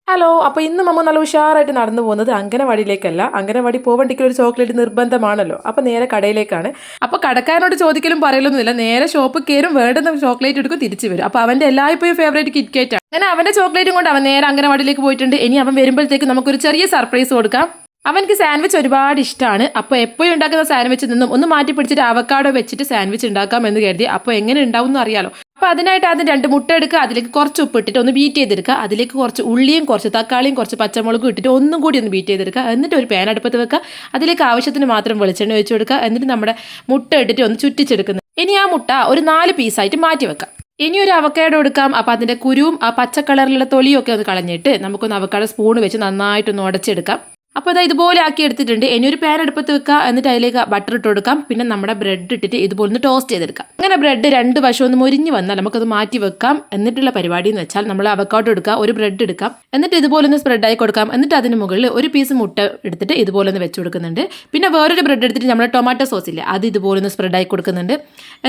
Hello, അപ്പോൾ ഇന്ന് നമ്മൾ നല്ല ഉഷാറായിട്ട് നടന്നു പോകുന്നത് അംഗനവാടിയിലേക്കല്ല. അംഗനവാടി പോവണ്ടെങ്കിൽ ഒരു ചോക്ലേറ്റ് നിർബന്ധമാണല്ലോ. അപ്പോൾ നേരെ കടയിലേക്കാണ്. അപ്പോൾ കടക്കാരനോട് ചോദിക്കലും പറയലൊന്നുമില്ല, നേരെ ഷോപ്പ് കയറും, വേണ്ടുന്ന ചോക്ലേറ്റ് എടുക്കും, തിരിച്ചു വരും. അപ്പോൾ അവൻ്റെ എല്ലായ്പ്പോഴും ഫേവറേറ്റ് കിറ്റ്കാറ്റ് ആണ്. അങ്ങനെ അവൻ്റെ ചോക്ലേറ്റും കൊണ്ട് അവൻ നേരെ അംഗനവാടിയിലേക്ക് പോയിട്ടുണ്ട്. ഇനി അവൻ വരുമ്പോഴത്തേക്ക് നമുക്കൊരു ചെറിയ സർപ്രൈസ് കൊടുക്കാം. അവനക്ക് സാൻഡ്വിച്ച് ഒരുപാട് ഇഷ്ടമാണ്. അപ്പോൾ എപ്പോഴും ഉണ്ടാക്കുന്ന സാൻഡ്വിച്ചിൽ നിന്നും ഒന്ന് മാറ്റി പിടിച്ചിട്ട് അവക്കാഡോ വെച്ചിട്ട് സാൻഡ്വിച്ച് ഉണ്ടാക്കാം എന്ന് കരുതി. അപ്പോൾ എങ്ങനെ ഉണ്ടാവും എന്ന് അറിയാലോ. അപ്പോൾ അതിനായിട്ട് ആദ്യം 2 മുട്ട എടുക്കുക, അതിലേക്ക് കുറച്ച് ഉപ്പ് ഇട്ടിട്ട് ഒന്ന് ബീറ്റ് ചെയ്തെടുക്കുക. അതിലേക്ക് കുറച്ച് ഉള്ളിയും കുറച്ച് തക്കാളിയും കുറച്ച് പച്ചമുളകും ഇട്ടിട്ട് ഒന്നും കൂടി ഒന്ന് ബീറ്റ് ചെയ്തെടുക്കുക. എന്നിട്ട് ഒരു പാൻ അടുപ്പത്ത് വെക്കുക. അതിലേക്ക് ആവശ്യത്തിന് മാത്രം വെളിച്ചെണ്ണ ഒഴിച്ച് കൊടുക്കുക. എന്നിട്ട് നമ്മുടെ മുട്ട ഇട്ടിട്ട് ഒന്ന് ചുറ്റിച്ചെടുക്കുന്നത്. ഇനി ആ മുട്ട ഒരു 4 പീസായിട്ട് മാറ്റി വെക്കാം. ഇനി ഒരു അവക്കാഡോ എടുക്കാം. അപ്പോൾ അതിൻ്റെ കുരുവും ആ പച്ച കളറിലുള്ള തൊലിയും ഒക്കെ ഒന്ന് കളഞ്ഞിട്ട് നമുക്കൊന്ന് അവക്കാഡോ സ്പൂൺ വെച്ച് നന്നായിട്ടൊന്ന് ഉടച്ചെടുക്കാം. അപ്പോൾ അത് ഇതുപോലെ ആക്കി എടുത്തിട്ടുണ്ട്. ഇനി ഒരു പാൻ അടുപ്പത്ത് വെക്കുക. എന്നിട്ട് അതിലേക്ക് ബട്ടർ ഇട്ട് കൊടുക്കാം. പിന്നെ നമ്മുടെ ബ്രെഡ് ഇട്ടിട്ട് ഇതുപോലെ ഒന്ന് ടോസ്റ്റ് ചെയ്തെടുക്കാം. അങ്ങനെ ബ്രെഡ് 2 വശം ഒന്ന് മുരിഞ്ഞ് വന്നാൽ നമുക്കത് മാറ്റി വെക്കാം. എന്നിട്ടുള്ള പരിപാടി എന്ന് വെച്ചാൽ നമ്മൾ അവക്കാഡോ എടുക്കുക, ഒരു ബ്രെഡ് എടുക്കാം, എന്നിട്ട് ഇതുപോലെ ഒന്ന് സ്പ്രെഡായി കൊടുക്കാം. എന്നിട്ട് അതിന് മുകളിൽ ഒരു പീസ് മുട്ട എടുത്തിട്ട് ഇതുപോലെ ഒന്ന് വെച്ച് കൊടുക്കുന്നുണ്ട്. പിന്നെ വേറൊരു ബ്രെഡ് എടുത്തിട്ട് നമ്മുടെ ടൊമാറ്റോ സോസ് ഇല്ലേ, അത് ഇതുപോലെ ഒന്ന് സ്പ്രെഡായി കൊടുക്കുന്നുണ്ട്.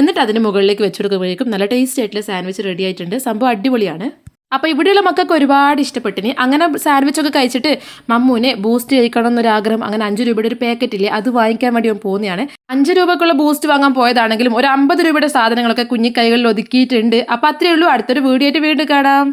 എന്നിട്ട് അതിന് മുകളിലേക്ക് വെച്ച് കൊടുക്കുമ്പോഴേക്കും നല്ല ടേസ്റ്റ് ആയിട്ടുള്ള സാൻഡ്വിച്ച് റെഡി ആയിട്ടുണ്ട്. സംഭവം അടിപൊളിയാണ്. അപ്പോൾ ഇവിടെയുള്ള മക്കൾക്ക് ഒരുപാട് ഇഷ്ടപ്പെട്ടിനി. അങ്ങനെ സാൻഡ്വിച്ചൊക്കെ കഴിച്ചിട്ട് മമ്മൂനെ ബൂസ്റ്റ് കഴിക്കണം എന്നൊരാഗ്രഹം. അങ്ങനെ 5 രൂപയുടെ ഒരു പാക്കറ്റ് ഇല്ലേ, അത് വാങ്ങിക്കാൻ വേണ്ടി പോകുന്നതാണ്. 5 രൂപക്കുള്ള ബൂസ്റ്റ് വാങ്ങാൻ പോയതാണെങ്കിലും ഒരു 50 രൂപയുടെ സാധനങ്ങളൊക്കെ കുഞ്ഞിക്കൈകളിൽ ഒതുക്കിയിട്ടുണ്ട്. അപ്പോൾ അത്രയേ ഉള്ളൂ. അടുത്തൊരു വീഡിയോ ആയിട്ട് വീണ്ടും കാണാം.